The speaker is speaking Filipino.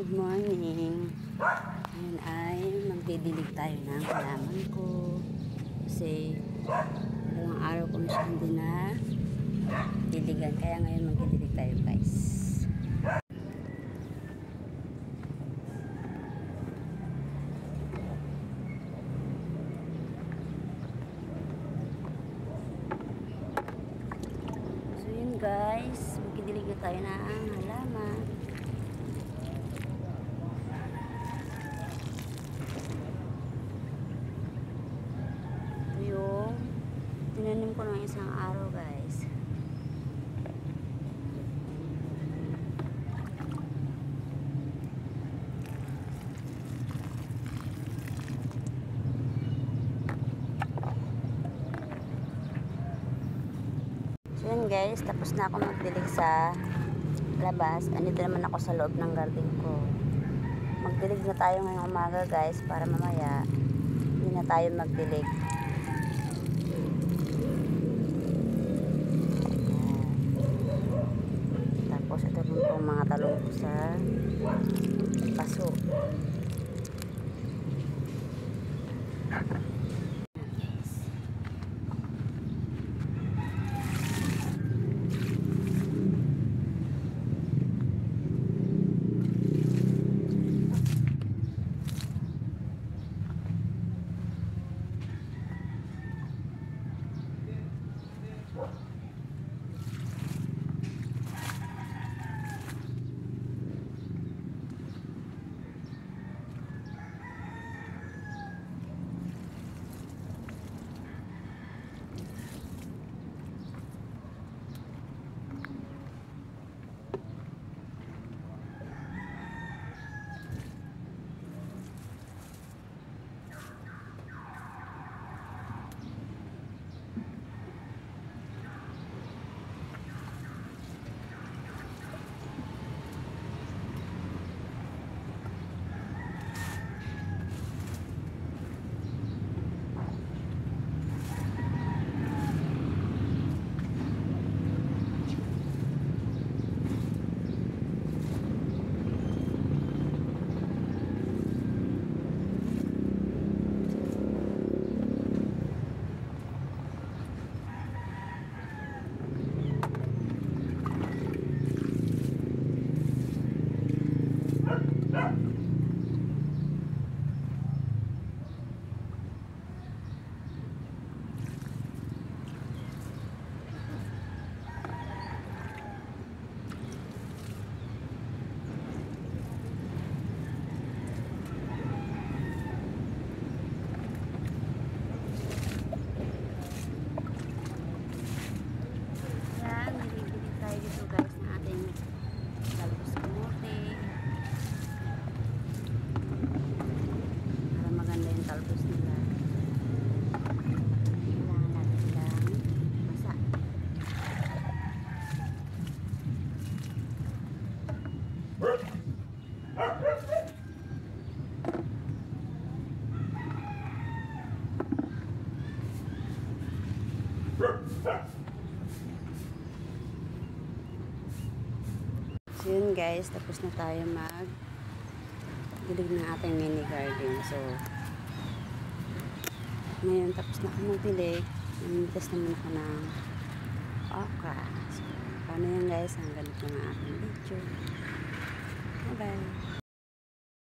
Good morning. Ngayon ay magdidilig tayo ng halaman ko. Kasi dalawang araw ko na siya hindi na diligan. Kaya ngayon magdidilig tayo, guys. So yun, guys. Magdidilig na tayo ng halaman. Tinanim ko ng isang araw, guys. So yun, guys, tapos na ako magdilig sa labas. Andito naman ako sa loob ng garden ko. Magdilig na tayo ngayong umaga, guys, para mamaya hindi na tayo magdilig. Tapos ito rin po mga talong ko sa paso. Talbos nila. Kailangan natin lang masa. So yun, guys, tapos na tayo dilig ng ating mini garden. So ngayon, tapos na ako magdilig. Namitas naman ako ng okra. So, paano yun, guys? Hanggang ito na aking video. Bye-bye.